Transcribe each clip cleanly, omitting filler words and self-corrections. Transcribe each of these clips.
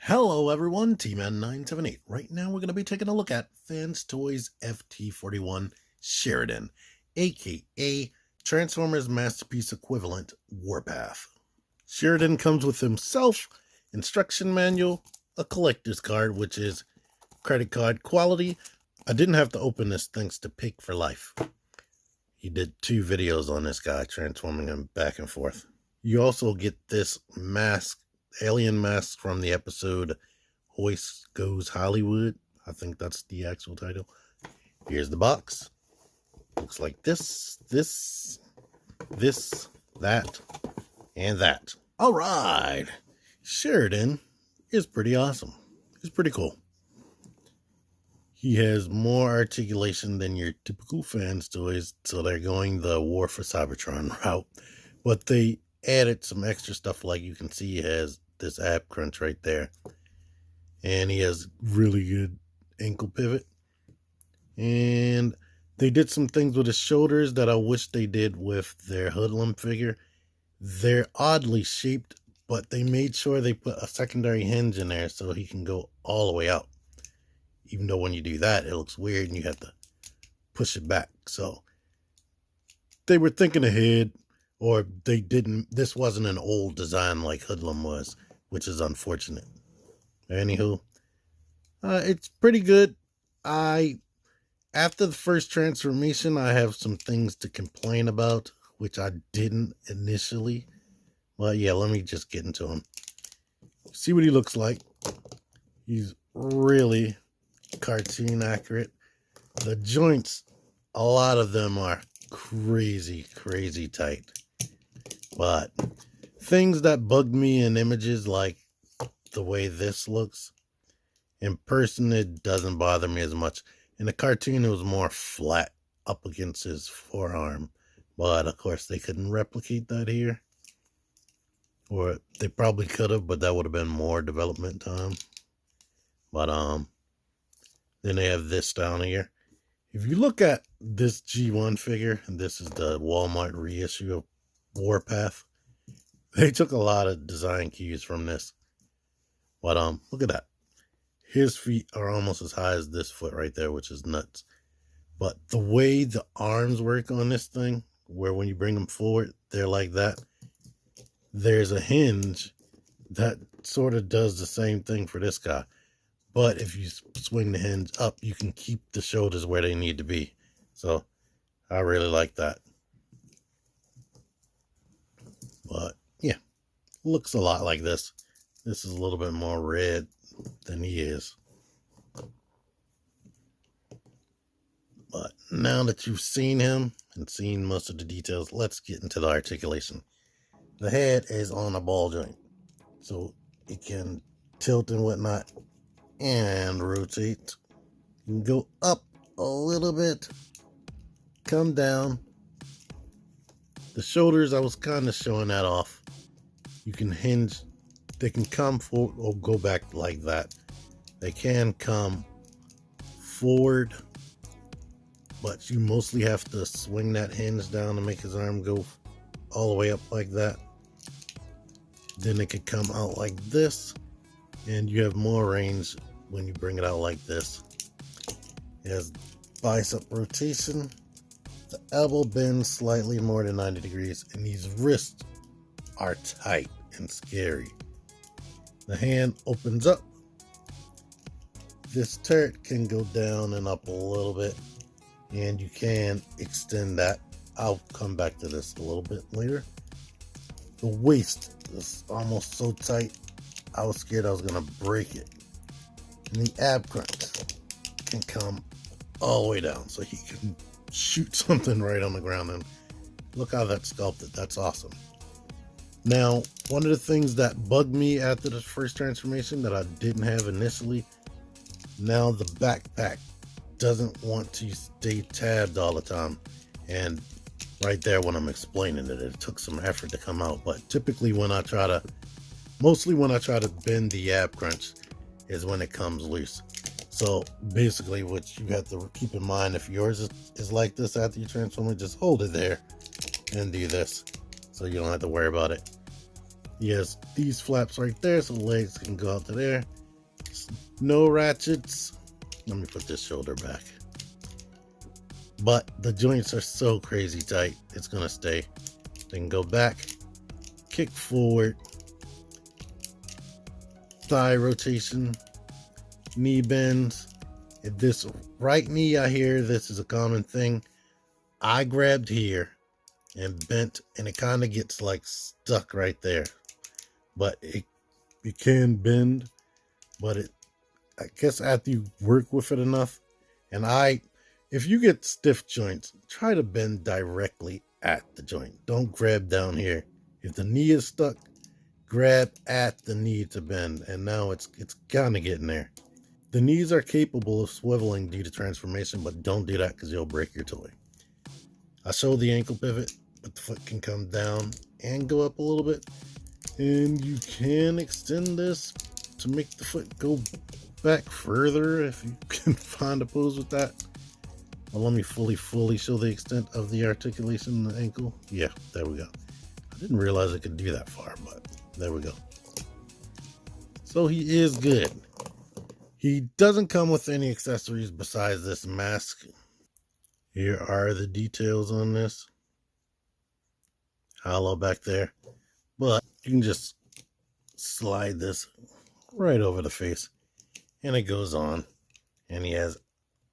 Hello everyone, T-Man978. Right now we're going to be taking a look at Fans Toys FT-41 Sheridan, aka Transformers Masterpiece Equivalent Warpath. Sheridan comes with himself, instruction manual, a collector's card, which is credit card quality. I didn't have to open this thanks to Pig for Life. He did 2 videos on this guy, transforming him back and forth. You also get this mask, alien mask from the episode Hoist Goes Hollywood. I think that's the actual title. Here's the box. Looks like this, that, and that. All right. Sheridan is pretty awesome. He's pretty cool. He has more articulation than your typical Fans Toys, so they're going the War for Cybertron route. But they added some extra stuff, like you can see he has this ab crunch right there. And he has really good ankle pivot. And they did some things with his shoulders that I wish they did with their Hoodlum figure. They're oddly shaped, but they made sure they put a secondary hinge in there so he can go all the way out. Even though when you do that, it looks weird and you have to push it back. So they were thinking ahead, or they didn't. This wasn't an old design like Hoodlum was, which is unfortunate. Anywho, it's pretty good. After the first transformation, I have some things to complain about, which I didn't initially. Well, yeah, let me just get into him. See what he looks like. He's really cartoon accurate. The joints, a lot of them are crazy tight. But things that bug me in images, like the way this looks, in person it doesn't bother me as much. In the cartoon it was more flat up against his forearm, but of course they couldn't replicate that here. Or they probably could have, but that would have been more development time. But then they have this down here. If you look at this G1 figure, and this is the Walmart reissue of Warpath, they took a lot of design cues from this. But look at that. His feet are almost as high as this foot right there, which is nuts. But the way the arms work on this thing, where when you bring them forward, they're like that. There's a hinge that sort of does the same thing for this guy. But if you swing the hinge up, you can keep the shoulders where they need to be. So I really like that. But yeah, looks a lot like this. This is a little bit more red than he is. But now that you've seen him and seen most of the details, let's get into the articulation. The head is on a ball joint, so it can tilt and whatnot and rotate. You can go up a little bit, come down. The shoulders, I was kind of showing that off. You can hinge. They can come forward or go back like that. They can come forward, but you mostly have to swing that hinge down to make his arm go all the way up like that. Then it could come out like this, and you have more range when you bring it out like this. It has bicep rotation. The elbow bends slightly more than 90 degrees, and these wrists are tight and scary. The hand opens up. This turret can go down and up a little bit, and you can extend that. I'll come back to this a little bit later. The waist is almost so tight, I was scared I was going to break it. And the ab crunch can come all the way down, so he can shoot something right on the ground. And look how that's sculpted. That's awesome. Now, one of the things that bugged me after the first transformation that I didn't have initially, now the backpack doesn't want to stay tabbed all the time. And right there when I'm explaining it, it took some effort to come out. But typically mostly when I try to bend the ab crunch is when it comes loose. So basically what you have to keep in mind, if yours is like this after you transform it, just hold it there and do this, so you don't have to worry about it. He has these flaps right there, so the legs can go out to there. No ratchets. Let me put this shoulder back. But the joints are so crazy tight, it's gonna stay. Then go back, kick forward, thigh rotation, knee bends. If this right knee, I hear this is a common thing. I grabbed here and bent, and it kind of gets like stuck right there. But it can bend, but I guess after you work with it enough, and if you get stiff joints, try to bend directly at the joint. Don't grab down here. If the knee is stuck, grab at the knee to bend, and now it's kind of getting there. The knees are capable of swiveling due to transformation, but don't do that because you'll break your toy. I showed the ankle pivot, but the foot can come down and go up a little bit, and you can extend this to make the foot go back further if you can find a pose with that. Well, let me fully show the extent of the articulation in the ankle. Yeah, there we go. I didn't realize it could do that far, but there we go. So he is good. He doesn't come with any accessories besides this mask. Here are the details on this. Hollow back there. But you can just slide this right over the face, and it goes on. And he has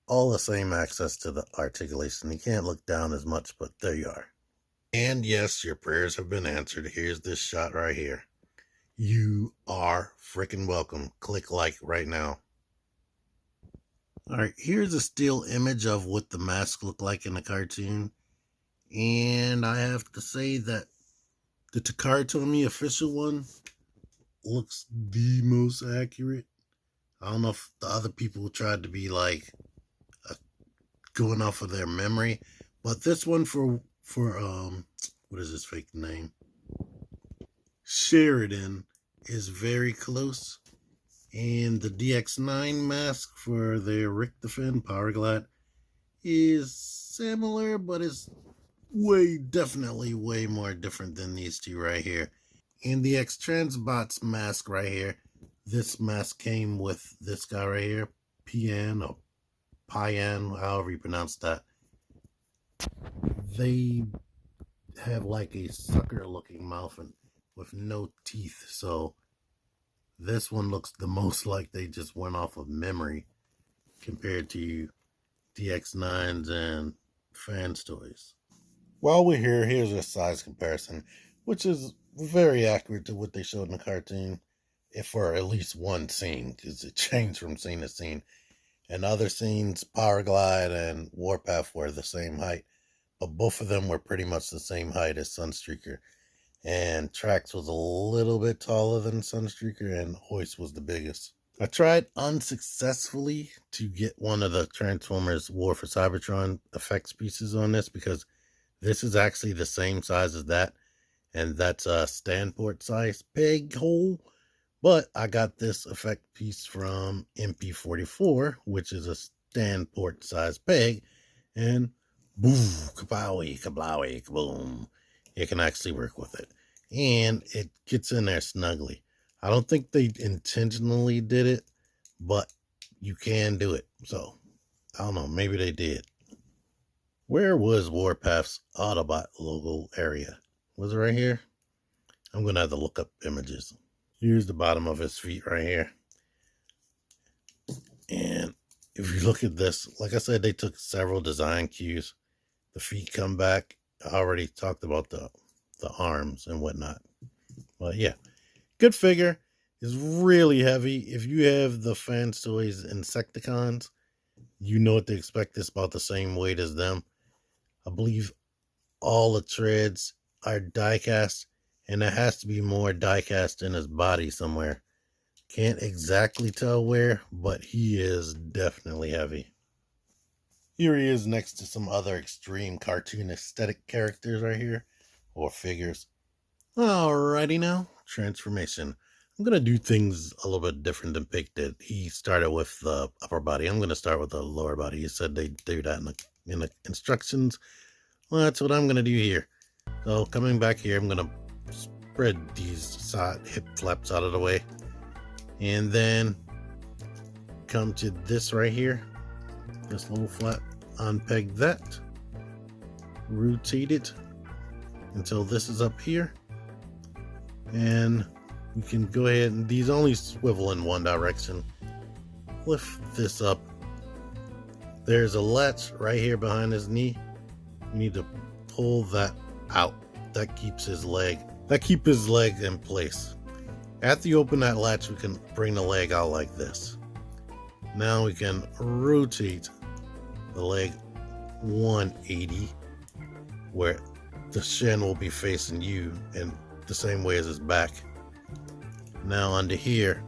all the same access to the articulation. You can't look down as much, but there you are. And yes, your prayers have been answered. Here's this shot right here. You are freaking welcome. Click like right now. All right, here's a still image of what the mask looked like in the cartoon. And I have to say that the Takara official one looks the most accurate. I don't know if the other people tried to be like going off of their memory, but this one for what is his fake name? Sheridan is very close. And the DX9 mask for their Richtofen Power Glide is similar, but is definitely way more different than these two right here. And the X-Transbots mask right here, this mask came with this guy right here, Pian or Pian, however you pronounce that. They have like a sucker looking mouth and with no teeth, so this one looks the most like they just went off of memory compared to DX9s and fans toys. While we're here, here's a size comparison, which is very accurate to what they showed in the cartoon, if for at least one scene, because it changed from scene to scene. And other scenes, Power Glide and Warpath were the same height, but both of them were pretty much the same height as Sunstreaker. And Trax was a little bit taller than Sunstreaker, and Hoist was the biggest. I tried unsuccessfully to get one of the Transformers War for Cybertron effects pieces on this, because this is actually the same size as that, and that's a standport size peg hole. But I got this effect piece from MP-44, which is a standport size peg, and boom, kapowie, kablowie, kaboom. You can actually work with it, and it gets in there snugly. I don't think they intentionally did it, but you can do it. So I don't know, maybe they did. Where was Warpath's Autobot logo area? Was it right here? I'm gonna have to look up images. Here's the bottom of his feet right here, and if you look at this, like I said, they took several design cues. The feet come back. I already talked about the arms and whatnot. But yeah, good figure. It's really heavy. If you have the Fans Toys Insecticons, you know what to expect. It's about the same weight as them. I believe all the treads are die-cast, and there has to be more die-cast in his body somewhere. Can't exactly tell where, but he is definitely heavy. Here he is next to some other extreme cartoon aesthetic characters right here, or figures. Alrighty now, transformation. I'm going to do things a little bit different than Pick did. He started with the upper body. I'm going to start with the lower body. He said they do that in the instructions. Well, that's what I'm going to do here. So coming back here, I'm going to spread these side hip flaps out of the way, and then come to this right here, this little flap, unpeg that, rotate it until this is up here, and we can go ahead, and these only swivel in one direction. Lift this up. There's a latch right here behind his knee. We need to pull that out. That keeps his leg in place. After you open that latch, we can bring the leg out like this. Now we can rotate the leg 180, where the shin will be facing you in the same way as his back. Now under here,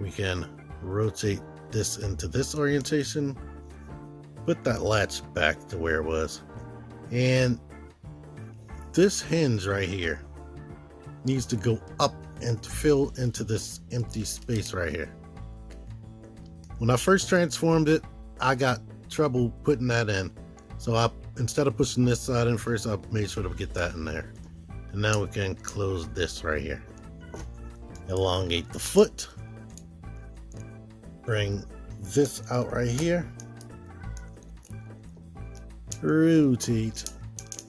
we can rotate this into this orientation, put that latch back to where it was, and this hinge right here needs to go up and fill into this empty space right here. When I first transformed it, I got trouble putting that in, so instead of pushing this side in first, I made sure to get that in there. And now we can close this right here. Elongate the foot, bring this out right here, rotate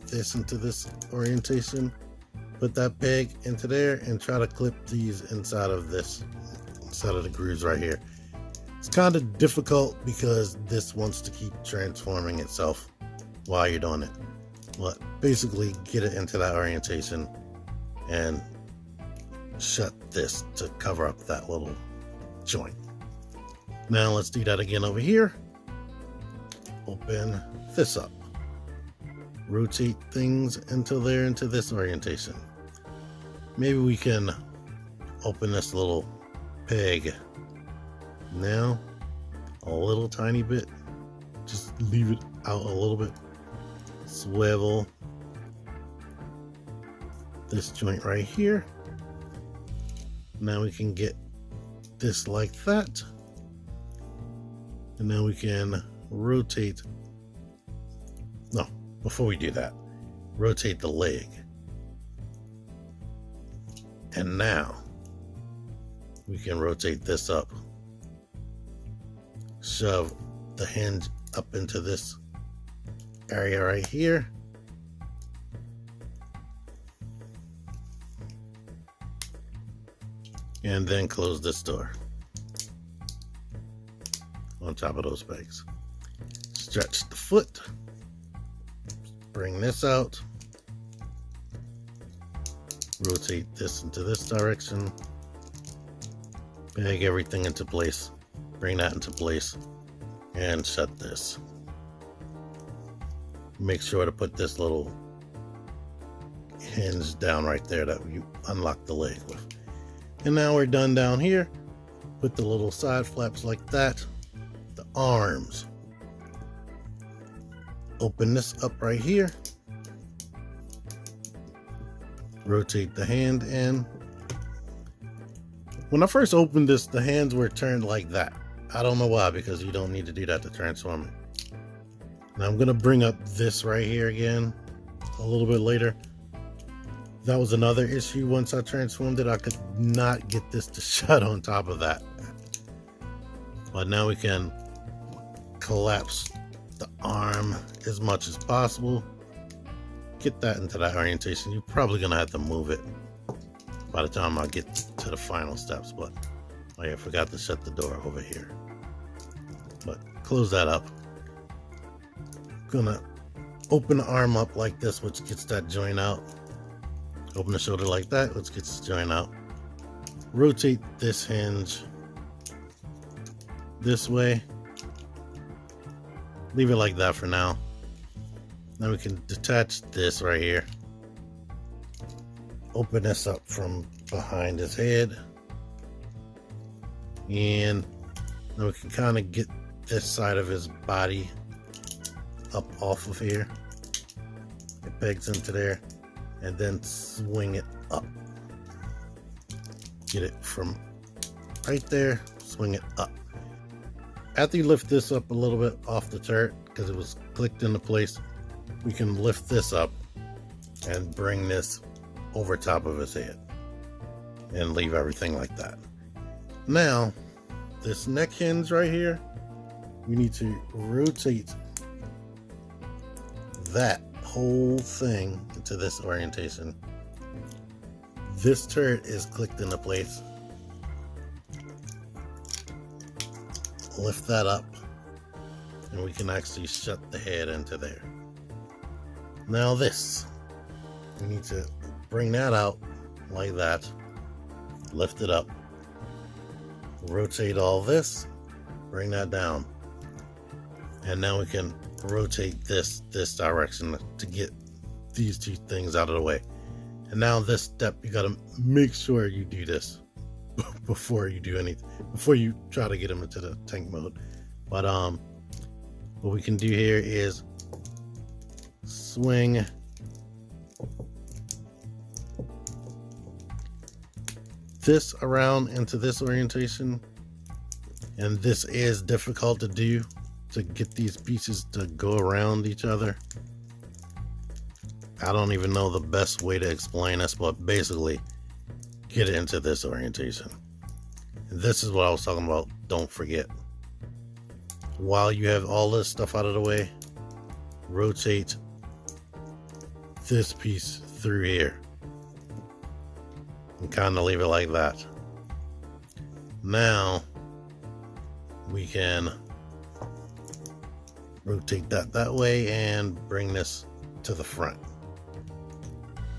this into this orientation, put that peg into there, and try to clip these inside of the grooves right here. It's kind of difficult because this wants to keep transforming itself while you're doing it, but basically get it into that orientation and shut this to cover up that little joint. Now let's do that again over here. Open this up, rotate things until they're into this orientation. Maybe we can open this little peg now a little tiny bit, just leave it out a little bit, swivel this joint right here. Now we can get this like that, and now we can rotate, no, before we do that, rotate the leg. And now we can rotate this up, shove the hinge up into this area right here, and then close this door on top of those pegs. Stretch the foot, bring this out, rotate this into this direction, peg everything into place, bring that into place, and shut this. Make sure to put this little hinge down right there that you unlock the leg with. And now we're done down here. Put the little side flaps like that. The arms. Open this up right here. Rotate the hand in. When I first opened this, the hands were turned like that. I don't know why, because you don't need to do that to transform it. Now I'm gonna bring up this right here again a little bit later. That was another issue. Once I transformed it, I could not get this to shut on top of that. But now we can collapse the arm as much as possible. Get that into that orientation. You're probably gonna have to move it by the time I get to the final steps, but oh yeah, I forgot to shut the door over here. But close that up. Gonna open the arm up like this, which gets that joint out. Open the shoulder like that, which gets the joint out. Rotate this hinge this way. Leave it like that for now. Now we can detach this right here. Open this up from behind his head. And now we can kind of get this side of his body up off of here. It pegs into there. And then swing it up. Get it from right there, swing it up. After you lift this up a little bit off the turret, because it was clicked into place, we can lift this up and bring this over top of his head and leave everything like that. Now, this neck hinge right here, we need to rotate that whole thing into this orientation. This turret is clicked into place. Lift that up and we can actually shut the head into there. Now this, we need to bring that out like that, lift it up, rotate all this, bring that down, and now we can rotate this direction to get these two things out of the way. And now this step, you got to make sure you do this before you do anything, before you try to get them into the tank mode. But what we can do here is swing this around into this orientation, and this is difficult to do, to get these pieces to go around each other. I don't even know the best way to explain this, but basically get it into this orientation. And this is what I was talking about. Don't forget, while you have all this stuff out of the way, rotate this piece through here and kind of leave it like that. Now we can rotate that way and bring this to the front.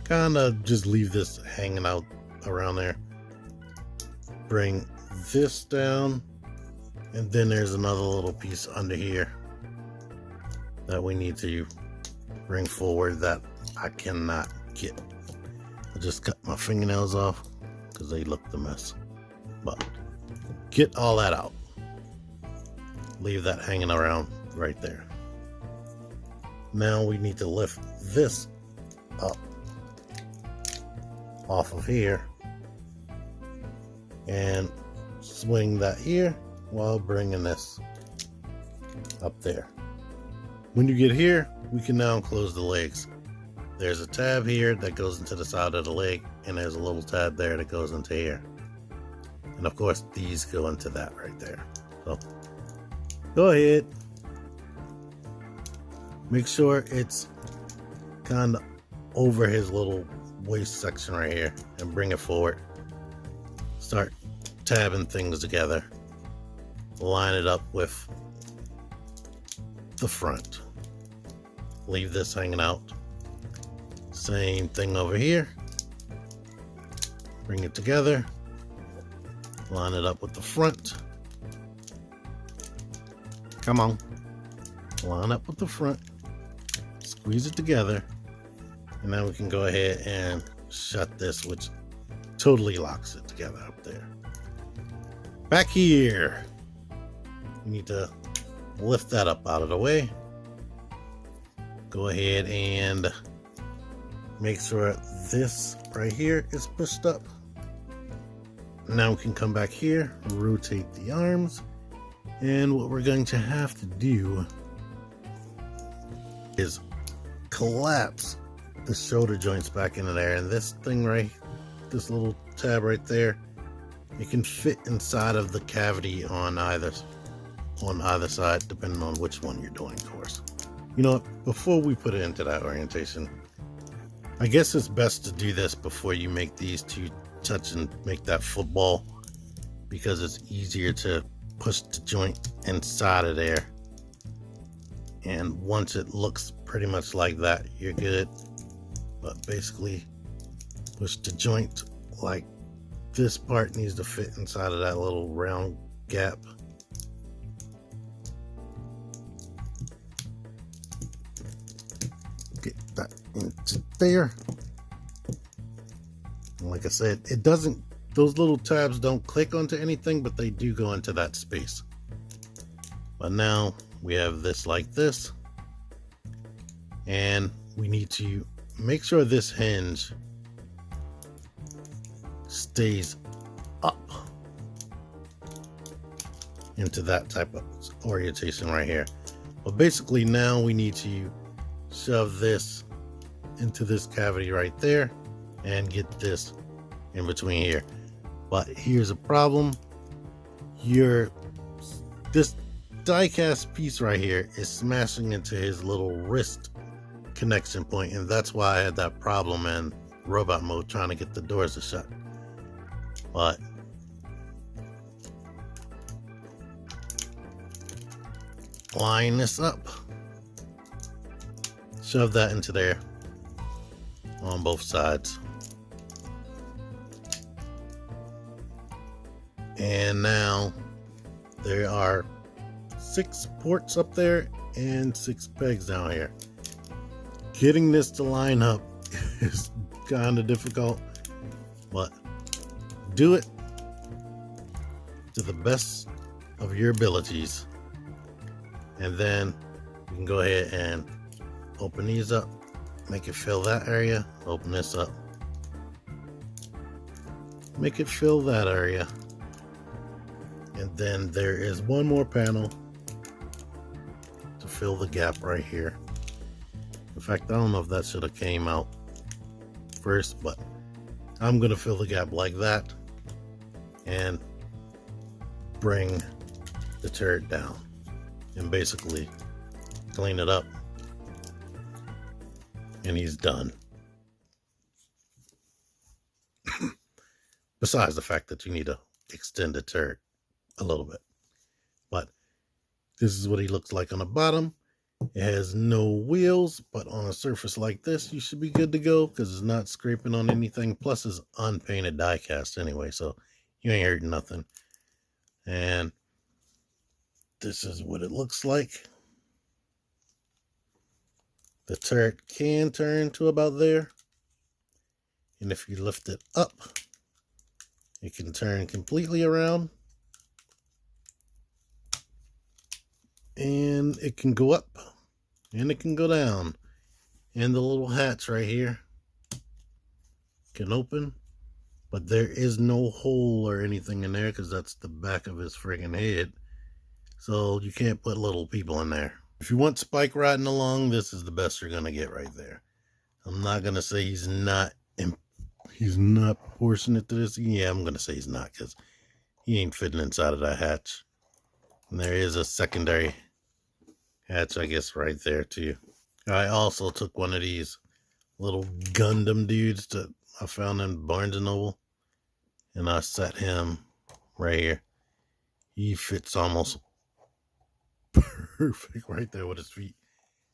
Kind of just leave this hanging out around there. Bring this down, and then there's another little piece under here that we need to bring forward that I cannot get. I just cut my fingernails off because they look the mess. But get all that out. Leave that hanging around right there. Now we need to lift this up off of here and swing that here while bringing this up there. When you get here, we can now close the legs. There's a tab here that goes into the side of the leg, and there's a little tab there that goes into here. And of course, these go into that right there. So go ahead. Make sure it's kind of over his little waist section right here and bring it forward. Start tabbing things together. Line it up with the front. Leave this hanging out. Same thing over here. Bring it together. Line it up with the front. Come on. Line up with the front. Squeeze it together. And now we can go ahead and shut this, which totally locks it together up there. Back here, we need to lift that up out of the way. Go ahead and make sure this right here is pushed up. Now we can come back here, rotate the arms, and what we're going to have to do is collapse the shoulder joints back into there. And this thing right, this little tab right there, it can fit inside of the cavity on either side, depending on which one you're doing, of course. You know what, before we put it into that orientation, I guess it's best to do this before you make these two touch and make that football, because it's easier to push the joint inside of there. And once it looks pretty much like that, you're good. But basically, push the joint like this part needs to fit inside of that little round gap. Get that into there. And like I said, it doesn't, those little tabs don't click onto anything, but they do go into that space. But now we have this like this, and we need to make sure this hinge stays up into that type of orientation right here. But basically now we need to shove this into this cavity right there and get this in between here. But here's a problem. This die-cast piece right here is smashing into his little wrist connection point, and that's why I had that problem in robot mode trying to get the doors to shut. But line this up, shove that into there on both sides, and now there are 6 ports up there and 6 pegs down here. Getting this to line up is kind of difficult, but do it to the best of your abilities, and then you can go ahead and open these up, make it fill that area, open this up, make it fill that area, and then there is one more panel to fill the gap right here. In fact, I don't know if that should have came out first, but I'm going to fill the gap like that and bring the turret down and basically clean it up, and he's done. Besides the fact that you need to extend the turret a little bit, but this is what he looks like on the bottom. It has no wheels, but on a surface like this, you should be good to go because it's not scraping on anything. Plus, it's unpainted die cast anyway, so you ain't hurting nothing. And this is what it looks like. The turret can turn to about there, and if you lift it up, it can turn completely around, and it can go up and it can go down, and the little hatch right here can open, but there is no hole or anything in there because that's the back of his friggin' head, so you can't put little people in there. If you want Spike riding along, this is the best you're gonna get right there. I'm not gonna say he's not proportionate to this. Yeah, I'm gonna say he's not, because he ain't fitting inside of that hatch. And there is a secondary hatch, I guess, right there too. I also took one of these little Gundam dudes that I found in Barnes & Noble, and I set him right here. He fits almost perfect right there with his feet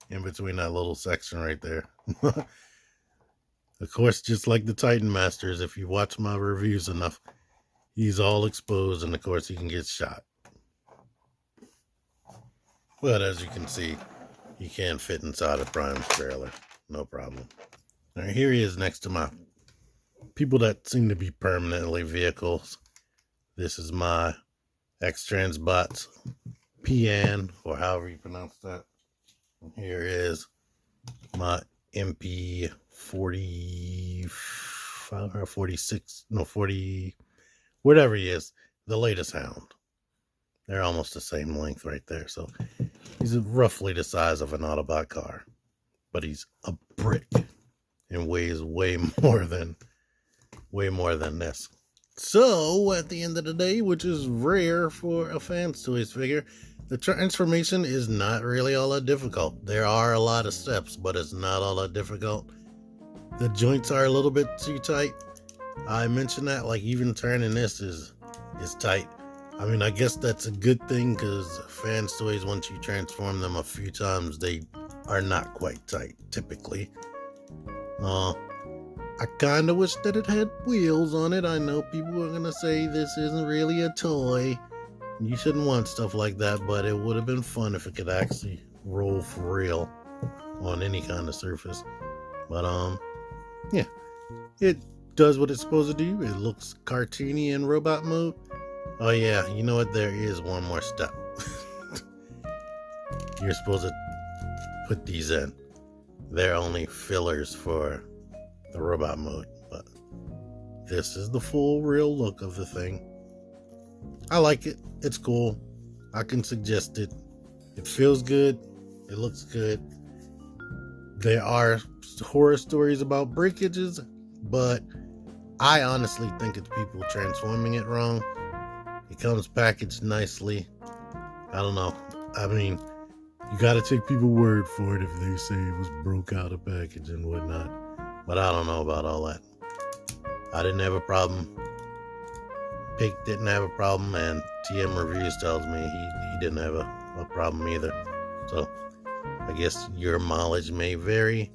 in between that little section right there. Of course, just like the Titan Masters, if you watch my reviews enough, he's all exposed, and of course he can get shot. But as you can see, he can fit inside a Prime's trailer, no problem. All right, here he is next to my people that seem to be permanently vehicles. This is my X-Transbots PN, or however you pronounce that. And here is my MP-45 or 46, no 40, whatever he is, the latest Hound. They're almost the same length right there. So he's roughly the size of an Autobot car, but he's a brick and weighs way more than this. So at the end of the day, which is rare for a Fans Toys figure, the transformation is not really all that difficult. There are a lot of steps, but it's not all that difficult. The joints are a little bit too tight. I mentioned that, like even turning this is tight. I mean, I guess that's a good thing, because Fans Toys, once you transform them a few times, they are not quite tight, typically. I kind of wish that it had wheels on it. I know people are going to say this isn't really a toy. You shouldn't want stuff like that, but it would have been fun if it could actually roll for real on any kind of surface. But, yeah, it does what it's supposed to do. It looks cartoony in robot mode. Oh yeah, you know what? There is one more step. You're supposed to put these in. They're only fillers for the robot mode, but this is the full real look of the thing. I like it. It's cool. I can suggest it. It feels good. It looks good. There are horror stories about breakages. but I honestly think it's people transforming it wrong. It comes packaged nicely. I don't know. I mean, you gotta take people's word for it if they say it was broke out of package and whatnot. But I don't know about all that. I didn't have a problem. Pig didn't have a problem, and TM Reviews tells me he didn't have a problem either. So I guess your mileage may vary.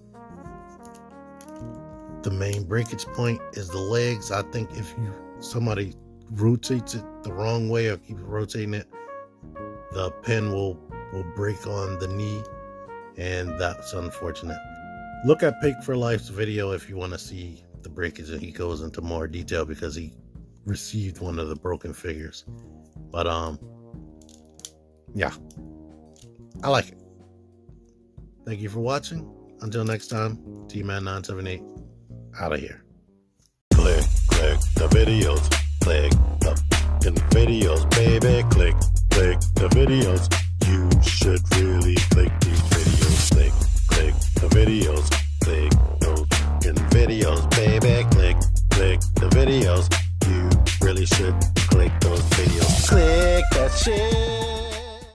The main breakage point is the legs. I think if somebody rotates it the wrong way or keeps rotating it, the pin will break on the knee, and that's unfortunate. Look at Pig for Life's video if you want to see the breakage, and he goes into more detail because he received one of the broken figures. But yeah, I like it. Thank you for watching. Until next time, T-Man978 out of here. Click the videos, click the videos, baby, click the videos. You should really click these videos, click the videos, click those videos, baby, click the videos. You really should click those videos, click that shit.